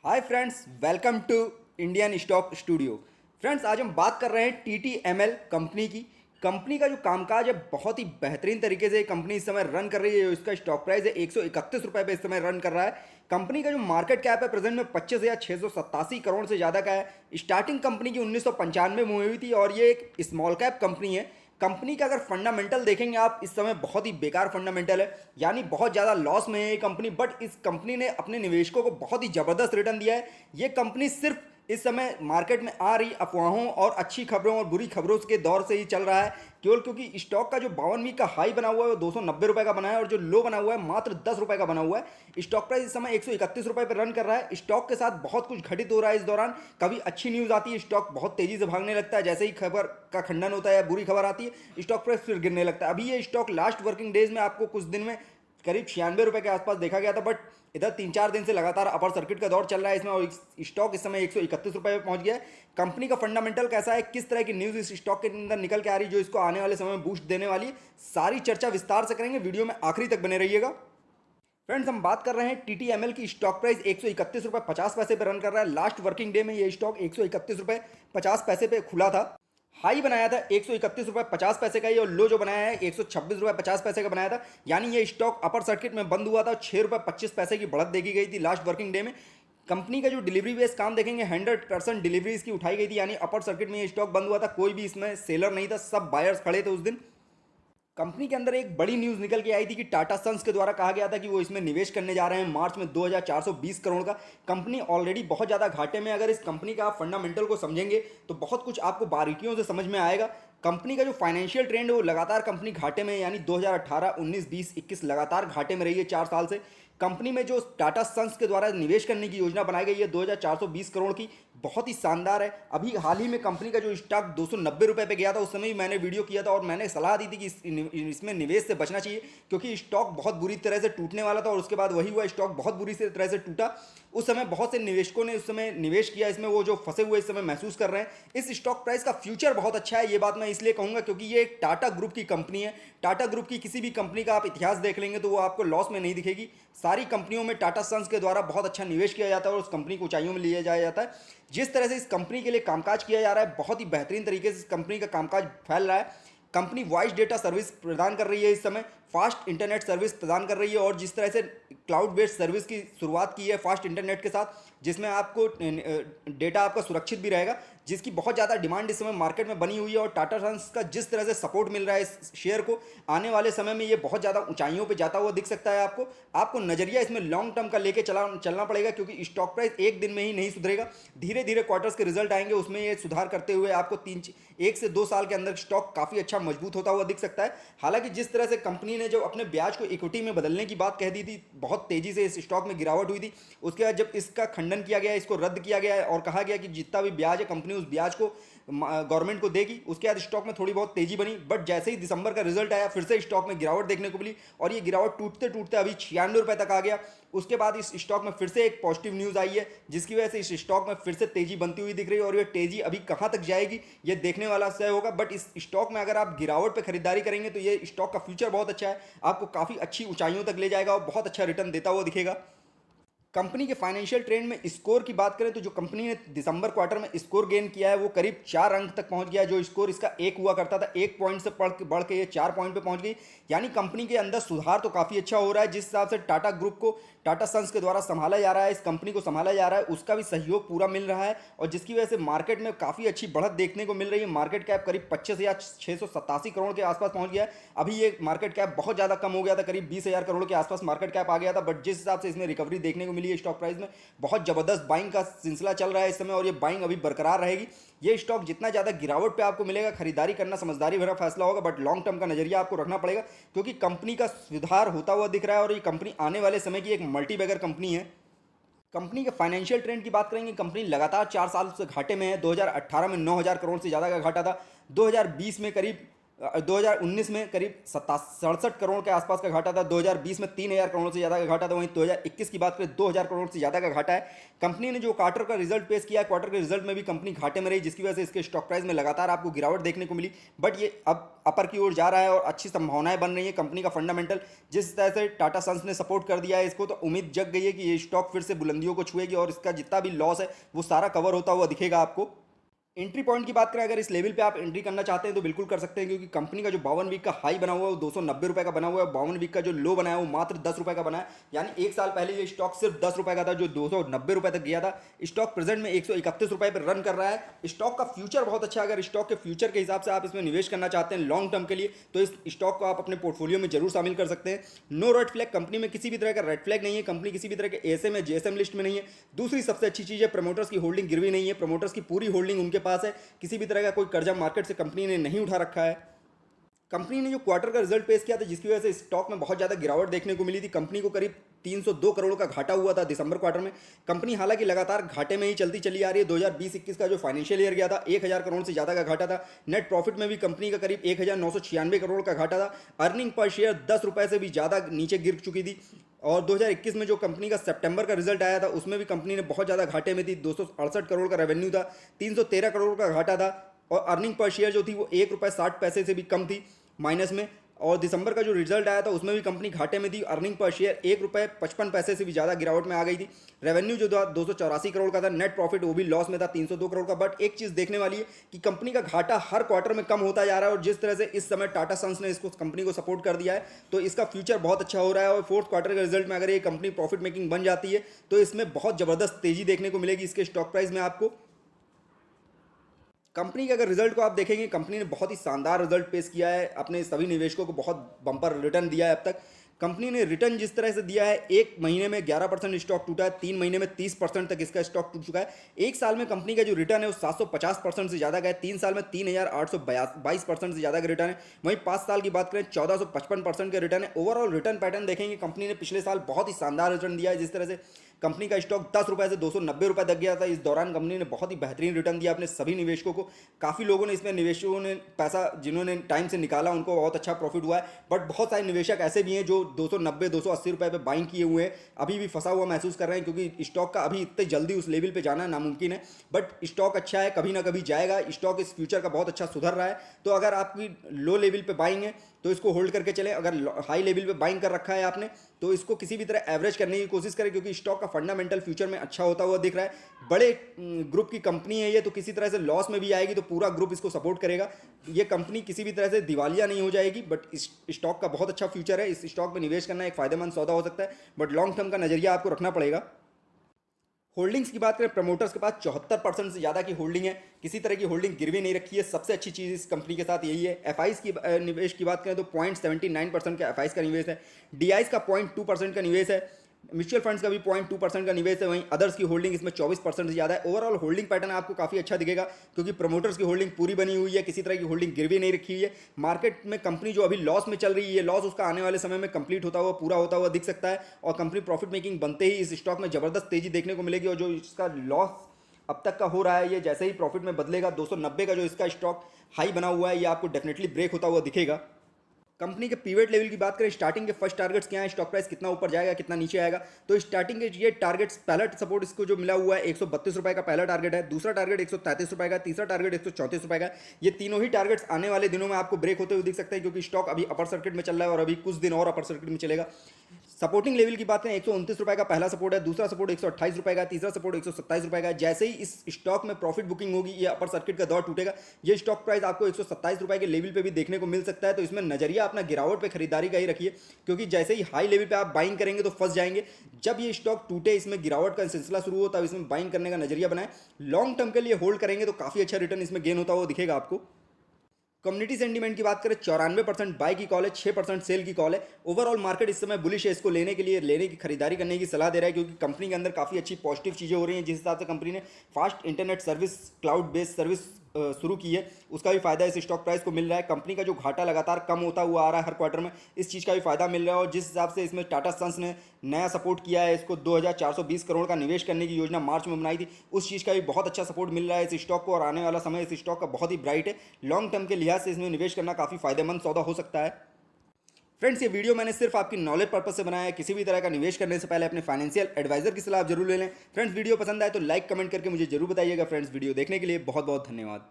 Hi friends, welcome to Indian Stock Studio. Friends, आज हम बात कर रहे हैं टीटीएमएल कंपनी का जो कामकाज है बहुत ही बेहतरीन तरीके से कंपनी इस समय रन कर रही है। इसका स्टॉक प्राइस है 131 रुपये पे इस समय रन कर रहा है। कंपनी का जो मार्केट कैप है प्रेजेंट में 25,687 करोड़ से ज़्यादा का है। स्टार्टिंग कंपनी की 1995 में हुई थी और ये एक स्मॉल कैप कंपनी है। कंपनी का अगर फंडामेंटल देखेंगे आप, इस समय बहुत ही बेकार फंडामेंटल है, यानी बहुत ज़्यादा लॉस में है ये कंपनी। बट इस कंपनी ने अपने निवेशकों को बहुत ही ज़बरदस्त रिटर्न दिया है। ये कंपनी सिर्फ इस समय मार्केट में आ रही अफवाहों और अच्छी खबरों और बुरी खबरों के दौर से ही चल रहा है, केवल क्योंकि स्टॉक का जो 52 वीक का हाई बना हुआ है वो 290 रुपये का बना है और जो लो बना हुआ है मात्र 10 रुपये का बना हुआ है। स्टॉक प्राइस इस समय 131 रुपये पर रन कर रहा है। स्टॉक के साथ बहुत कुछ घटित हो रहा है इस दौरान। कभी अच्छी न्यूज़ आती है, स्टॉक बहुत तेजी से भागने लगता है, जैसे ही खबर का खंडन होता है या बुरी खबर आती है स्टॉक प्राइस फिर गिरने लगता है। अभी ये स्टॉक लास्ट वर्किंग डेज में आपको कुछ दिन में करीब 96 रुपये के आसपास देखा गया था, बट इधर 3-4 दिन से लगातार अपर सर्किट का दौर चल रहा है इसमें और स्टॉक इस समय 131 रुपये पे पहुंच गया है। कंपनी का फंडामेंटल कैसा है, किस तरह की न्यूज़ इस स्टॉक के अंदर निकल के आ रही है जो इसको आने वाले समय में बूस्ट देने वाली है, सारी चर्चा विस्तार से करेंगे। वीडियो में आखिरी तक बने रहिएगा। फ्रेंड्स, हम बात कर रहे हैं टीटीएमएल की। स्टॉक प्राइस 131 रुपये 50 पैसे पे रन कर रहा है। लास्ट वर्किंग डे में ये स्टॉक 131 रुपये 50 पैसे पे खुला था। हाई बनाया था 131 रुपये 50 पैसे का ही और लो जो बनाया है 126 रुपये 50 पैसे का बनाया था। यानी ये स्टॉक अपर सर्किट में बंद हुआ था। 6 रुपये 25 पैसे की बढ़त देखी गई थी लास्ट वर्किंग डे में। कंपनी का जो डिलीवरी बेस्ड काम देखेंगे 100% डिलीवरी इसकी उठाई गई थी, यानी अपर सर्किट में ये स्टॉक बंद हुआ था। कोई भी इसमें सेलर नहीं था, सब बायर्स खड़े थे उस दिन। कंपनी के अंदर एक बड़ी न्यूज़ निकल के आई थी कि टाटा सन्स के द्वारा कहा गया था कि वो इसमें निवेश करने जा रहे हैं मार्च में 2420 करोड़ का। कंपनी ऑलरेडी बहुत ज़्यादा घाटे में। अगर इस कंपनी का आप फंडामेंटल को समझेंगे तो बहुत कुछ आपको बारीकियों से समझ में आएगा। कंपनी का जो फाइनेंशियल ट्रेंड है वो लगातार कंपनी घाटे में, यानी 2018, 19, 20, 21 लगातार घाटे में रही है 4 साल से। कंपनी में जो टाटा सन्स के द्वारा निवेश करने की योजना बनाई गई है 2420 करोड़ की, बहुत ही शानदार है। अभी हाल ही में कंपनी का जो स्टॉक 290 रुपये पे गया था, उस समय भी मैंने वीडियो किया था और मैंने सलाह दी थी कि इसमें निवेश से बचना चाहिए क्योंकि स्टॉक बहुत बुरी तरह से टूटने वाला था और उसके बाद वही हुआ, स्टॉक बहुत बुरी तरह से टूटा। उस समय बहुत से निवेशकों ने उस समय निवेश किया इसमें, वो जो फंसे हुए इस समय महसूस कर रहे हैं। इस स्टॉक प्राइस का फ्यूचर बहुत अच्छा है, ये बात मैं इसलिए कहूँगा क्योंकि ये एक टाटा ग्रुप की कंपनी है। टाटा ग्रुप की किसी भी कंपनी का आप इतिहास देख लेंगे तो वो आपको लॉस में नहीं दिखेगी। सारी कंपनियों में टाटा सन्स के द्वारा बहुत अच्छा निवेश किया जाता है और उस कंपनी को ऊंचाइयों में लिया जाया जाता है। जिस तरह से इस कंपनी के लिए कामकाज किया जा रहा है, बहुत ही बेहतरीन तरीके से इस कंपनी का कामकाज फैल रहा है। कंपनी वॉइस डेटा सर्विस प्रदान कर रही है, इस समय फास्ट इंटरनेट सर्विस प्रदान कर रही है और जिस तरह से क्लाउड बेस्ड सर्विस की शुरुआत की है फास्ट इंटरनेट के साथ, जिसमें आपको डेटा आपका सुरक्षित भी रहेगा, जिसकी बहुत ज़्यादा डिमांड इस समय मार्केट में बनी हुई है। और टाटा सन्स का जिस तरह से सपोर्ट मिल रहा है इस शेयर को, आने वाले समय में ये बहुत ज़्यादा ऊंचाइयों पे जाता हुआ दिख सकता है। आपको नज़रिया इसमें लॉन्ग टर्म का लेके चलना पड़ेगा क्योंकि स्टॉक प्राइस एक दिन में ही नहीं सुधरेगा। धीरे धीरे क्वार्टर्स के रिजल्ट आएंगे, उसमें ये सुधार करते हुए आपको 1 से 2 साल के अंदर स्टॉक काफ़ी अच्छा मजबूत होता हुआ दिख सकता है। हालांकि जिस तरह से कंपनी ने जो अपने ब्याज को इक्विटी में बदलने की बात कह दी थी, बहुत तेज़ी से इस स्टॉक में गिरावट हुई थी। उसके बाद जब इसका खंडन किया गया, इसको रद्द किया गया और कहा गया कि जितना भी ब्याज है कंपनी उस ब्याज को गवर्नमेंट को देगी, उसके बाद स्टॉक में थोड़ी बहुत तेजी बनी। बट जैसे ही दिसंबर का रिजल्ट आया फिर से स्टॉक में गिरावट देखने को मिली और ये गिरावट टूटते टूटते अभी 96 रुपये तक आ गया। उसके बाद इस स्टॉक में फिर से एक पॉजिटिव न्यूज़ आई है जिसकी वजह से इस स्टॉक में फिर से तेजी बनती हुई दिख रही है और ये तेजी अभी कहाँ तक जाएगी ये देखने वाला तय होगा। बट इस स्टॉक में अगर आप गिरावट पे खरीदारी करेंगे तो ये स्टॉक का फ्यूचर बहुत अच्छा है, आपको काफ़ी अच्छी ऊंचाइयों तक ले जाएगा और बहुत अच्छा रिटर्न देता हुआ दिखेगा। कंपनी के फाइनेंशियल ट्रेंड में स्कोर की बात करें तो जो कंपनी ने दिसंबर क्वार्टर में स्कोर गेन किया है वो करीब 4 अंक तक पहुंच गया। जो स्कोर इसका 1 हुआ करता था, 1 पॉइंट से बढ़ के ये 4 पॉइंट पे पहुंच गई। यानी कंपनी के अंदर सुधार तो काफ़ी अच्छा हो रहा है। जिस हिसाब से टाटा ग्रुप को टाटा सन्स के द्वारा संभाला जा रहा है, इस कंपनी को संभाला जा रहा है, उसका भी सहयोग पूरा मिल रहा है और जिसकी वजह से मार्केट में काफ़ी अच्छी बढ़त देखने को मिल रही है। मार्केट कैप करीब 25,687 करोड़ के आसपास पहुंच गया है। अभी ये मार्केट कैप बहुत ज़्यादा कम हो गया था, करीब 20,000 करोड़ के आसपास मार्केट कैप आ गया था। बट जिस हिसाब से इसमें रिकवरी देखने को मिली है स्टॉक प्राइस में, बहुत ज़बरदस्त बाइंग का सिलसिला चल रहा है इस समय और ये बाइंग अभी बरकरार रहेगी। ये स्टॉक जितना ज़्यादा गिरावट पे आपको मिलेगा, खरीदारी करना समझदारी भरा फैसला होगा, बट लॉन्ग टर्म का नजरिया आपको रखना पड़ेगा क्योंकि कंपनी का सुधार होता हुआ दिख रहा है और ये कंपनी आने वाले समय की एक मल्टी बैगर कंपनी है। कंपनी के फाइनेंशियल ट्रेंड की बात करेंगे, कंपनी लगातार 4 साल से घाटे में है। 2018 में 9,000 करोड़ से ज़्यादा का घाटा था, 2020 में करीब 2019 में करीब 67 करोड़ के आसपास का घाटा था, 2020 में 3,000 करोड़ से ज़्यादा का घाटा था, वहीं 2021 की बात करें 2,000 करोड़ से ज़्यादा का घाटा है। कंपनी ने जो क्वार्टर का रिजल्ट पेश किया, क्वार्टर के रिजल्ट में भी कंपनी घाटे में रही, जिसकी वजह से इसके स्टॉक प्राइस में लगातार आपको गिरावट देखने को मिली। बट ये अब अपर की ओर जा रहा है और अच्छी संभावनाएं बन रही है। कंपनी का फंडामेंटल जिस तरह से टाटा सन्स ने सपोर्ट कर दिया है इसको, तो उम्मीद जग गई है कि ये स्टॉक फिर से बुलंदियों को छुएगी और इसका जितना भी लॉस है वो सारा कवर होता हुआ दिखेगा आपको। एंट्री पॉइंट की बात करें, अगर इस लेवल पे आप एंट्री करना चाहते हैं तो बिल्कुल कर सकते हैं, क्योंकि कंपनी का जो 52 वीक का हाई बना हुआ है वो 290 रुपये का बना हुआ है। 52 वीक का जो लो बना है वो मात्र 10 रुपये का बना है, यानी एक साल पहले ये स्टॉक सिर्फ 10 रुपये का था जो 290 रुपये तक गया था। स्टॉक प्रेजेंट में 131 रुपये पर रन कर रहा है। स्टॉक का फ्यूचर बहुत अच्छा है। अगर स्टॉक के फ्यूचर के हिसाब से आप इसमें निवेश करना चाहते हैं लॉन्ग टर्म के लिए, तो इस स्टॉक को आप अपने पोर्टफोलियो में जरूर शामिल कर सकते हैं। नो रेड फ्लैग, कंपनी में किसी भी तरह का रेड फ्लैग नहीं है, कंपनी किसी भी तरह के एएसएम या जेएसएम लिस्ट में नहीं है। दूसरी सबसे अच्छी चीज़ है, प्रमोटर्स की होल्डिंग गिरवी नहीं है, प्रमोटर्स की पूरी होल्डिंग उनके पास है, किसी भी तरह का कोई कर्जा मार्केट से कंपनी ने नहीं उठा रखा है। कंपनी ने जो क्वार्टर का रिजल्ट पेश किया था जिसकी वजह से स्टॉक में बहुत ज़्यादा गिरावट देखने को मिली थी। कंपनी को करीब 302 करोड़ का घाटा हुआ था दिसंबर क्वार्टर में। कंपनी हालांकि लगातार घाटे में ही चलती चली आ रही है। 2020-21 का जो फाइनेंशियल ईयर गया था 1,000 करोड़ से ज़्यादा का घाटा था। नेट प्रॉफिट में भी कंपनी का करीब 1,996 करोड़ का घाटा था। अर्निंग पर शेयर 10 रुपये से भी ज़्यादा नीचे गिर चुकी थी। और 2021 में जो कंपनी का सितंबर का रिजल्ट आया था उसमें भी कंपनी ने बहुत ज़्यादा घाटे में थी। 268 करोड़ का रेवेन्यू था, 313 करोड़ का घाटा था और अर्निंग पर शेयर जो थी वो 1 रुपये 60 पैसे से भी कम थी, माइनस में। और दिसंबर का जो रिजल्ट आया था उसमें भी कंपनी घाटे में थी। अर्निंग पर शेयर 1 रुपये 55 पैसे से भी ज़्यादा गिरावट में आ गई थी। रेवेन्यू जो था 284 करोड़ का था, नेट प्रॉफिट वो भी लॉस में था 302 करोड़ का। बट एक चीज़ देखने वाली है कि कंपनी का घाटा हर क्वार्टर में कम होता जा रहा है और जिस तरह से इस समय टाटा सन्स ने इसको कंपनी को सपोर्ट कर दिया है तो इसका फ्यूचर बहुत अच्छा हो रहा है। और फोर्थ क्वार्टर के रिजल्ट में अगर ये कंपनी प्रॉफिट मेकिंग बन जाती है तो इसमें बहुत ज़बरदस्त तेज़ी देखने को मिलेगी इसके स्टॉक प्राइस में आपको। कंपनी के अगर रिजल्ट को आप देखेंगे, कंपनी ने बहुत ही शानदार रिजल्ट पेश किया है, अपने सभी निवेशकों को बहुत बम्पर रिटर्न दिया है अब तक। कंपनी ने रिटर्न जिस तरह से दिया है, एक महीने में 11% स्टॉक टूटा है, 3 महीने में 30% तक इसका स्टॉक टूट चुका है। एक साल में कंपनी का जो रिटर्न है वो 750% से ज़्यादा का है, 3 साल में 3,822% से ज़्यादा का रिटर्न है। वहीं 5 साल की बात करें 1455% का रिटर्न है। ओवरऑल रिटर्न पैटर्न देखेंगे, कंपनी ने पिछले साल बहुत ही शानदार रिटर्न दिया है। जिस तरह से कंपनी का स्टॉक 10 रुपये से 290 रुपये तक गया था, इस दौरान कंपनी ने बहुत ही बेहतरीन रिटर्न दिया अपने सभी निवेशकों को। काफ़ी लोगों ने इसमें निवेशकों ने पैसा जिन्होंने टाइम से निकाला उनको बहुत अच्छा प्रॉफिट हुआ है। बट बहुत सारे निवेशक ऐसे भी हैं जो 290-280 रुपये पे बाइंग किए हुए हैं, अभी भी फंसा हुआ महसूस कर रहे हैं, क्योंकि स्टॉक का अभी इतने जल्दी उस लेवल पे जाना नामुमकिन है। बट स्टॉक अच्छा है, कभी ना कभी जाएगा। स्टॉक इस फ्यूचर का बहुत अच्छा सुधर रहा है। तो अगर आपकी लो लेवल पे बाइंग है तो इसको होल्ड करके चलें। अगर हाई लेवल पे बाइंग कर रखा है आपने तो इसको किसी भी तरह एवरेज करने की कोशिश करें, क्योंकि स्टॉक का फंडामेंटल फ्यूचर में अच्छा होता हुआ दिख रहा है। बड़े ग्रुप की कंपनी है ये, तो किसी तरह से लॉस में भी आएगी तो पूरा ग्रुप इसको सपोर्ट करेगा। ये कंपनी किसी भी तरह से दिवालिया नहीं हो जाएगी। बट इस स्टॉक का बहुत अच्छा फ्यूचर है, इस स्टॉक में निवेश करना एक फायदेमंद सौदा हो सकता है। बट लॉन्ग टर्म का नजरिया आपको रखना पड़ेगा। होल्डिंग्स की बात करें, प्रमोटर्स के पास 74% से ज़्यादा की होल्डिंग है, किसी तरह की होल्डिंग गिरवी नहीं रखी है। सबसे अच्छी चीज़ इस कंपनी के साथ यही है। एफआईस की निवेश की बात करें तो 0.79% का एफआईस का निवेश है। डीआईस का 0.2% का निवेश है। म्यूचुअल फंड्स का भी 0.2% का निवेश है। वहीं अदर्स की होल्डिंग इसमें 24% से ज़्यादा है। ओवरऑल होल्डिंग पैटर्न आपको काफ़ी अच्छा दिखेगा, क्योंकि प्रमोटर्स की होल्डिंग पूरी बनी हुई है, किसी तरह की होल्डिंग गिरवी नहीं रखी हुई है। मार्केट में कंपनी जो अभी लॉस में चल रही है, लॉस उसका आने वाले समय में कंप्लीट होता हुआ पूरा होता हुआ दिख सकता है और कंपनी प्रॉफिट मेकिंग बनते ही इस स्टॉक में ज़बरदस्त तेज़ी देखने को मिलेगी। और जो इसका लॉस अब तक का हो रहा है, ये जैसे ही प्रॉफिट में बदलेगा 290 का जो इसका स्टॉक हाई बना हुआ है ये आपको डेफिनेटली ब्रेक होता हुआ दिखेगा। कंपनी के पीवेट लेवल की बात करें, स्टार्टिंग के फर्स्ट टारगेट्स क्या है, स्टॉक प्राइस कितना ऊपर जाएगा कितना नीचे आएगा, तो स्टार्टिंग के ये टारगेट्स, पहला सपोर्ट इसको जो मिला हुआ है 132 रुपये का पहला टारगेट है, दूसरा टारगेट 133 रुपये का, तीसरा टारगेट 134 रुपये का। ये तीनों ही टारगेट्स आने वाले दिनों में आपको ब्रेक होते हुए दिख सकते हैं, क्योंकि स्टॉक अभी अपर सर्किट में चल रहा है और अभी कुछ दिन और अपर सर्किट में चलेगा। सपोर्टिंग लेवल की बात करें, 129 रुपये का पहला सपोर्ट है, दूसरा सपोर्ट 128 रुपये का, तीसरा सपोर्ट 127 रुपये का। जैसे ही इस स्टॉक में प्रॉफिट बुकिंग होगी ये अपर सर्किट का दौर टूटेगा। ये स्टॉक प्राइस आपको 127 रुपये के लेवल पे भी देखने को मिल सकता है। तो इसमें नजरिया अपना गिरावट पे खरीदारी का ही रखिए, क्योंकि जैसे ही हाई लेवल पे आप बाइंग करेंगे तो फंस जाएंगे। जब ये स्टॉक टूटे, इसमें गिरावट का सिलसिला शुरू हो, तब इसमें बाइंग करने का नजरिया बनाए। लॉन्ग टर्म के लिए होल्ड करेंगे तो काफ़ी अच्छा रिटर्न इसमें गेन होता हुआ दिखेगा आपको। कम्युनिटी सेंटीमेंट की बात करें, 94% बाई की कॉल है, 6% सेल की कॉल है। ओवरऑल मार्केट इस समय बुलिश है, इसको लेने के लिए, लेने की खरीदारी करने की सलाह दे रहा है, क्योंकि कंपनी के अंदर काफ़ी अच्छी पॉजिटिव चीज़ें हो रही हैं। जिस हिसाब से कंपनी ने fast internet service, cloud based service शुरू की है उसका भी फायदा इस स्टॉक प्राइस को मिल रहा है। कंपनी का जो घाटा लगातार कम होता हुआ आ रहा है हर क्वार्टर में, इस चीज़ का भी फायदा मिल रहा है। और जिस हिसाब से इसमें टाटा सन्स ने नया सपोर्ट किया है, इसको 2420 करोड़ का निवेश करने की योजना मार्च में बनाई थी, उस चीज़ का भी बहुत अच्छा सपोर्ट मिल रहा है इस स्टॉक को। और आने वाला समय इस स्टॉक का बहुत ही ब्राइट है। लॉन्ग टर्म के लिहाज से इसमें निवेश करना काफ़ी फायदेमंद सौदा हो सकता है। फ्रेंड्स, ये वीडियो मैंने सिर्फ आपकी नॉलेज पर्पज से बनाया है। किसी भी तरह का निवेश करने से पहले अपने फाइनेंशियल एडवाइजर की सलाह आप जरूर ले लें। फ्रेंड्स, वीडियो पसंद आए तो लाइक कमेंट करके मुझे जरूर बताइएगा। फ्रेंड्स, वीडियो देखने के लिए बहुत बहुत धन्यवाद।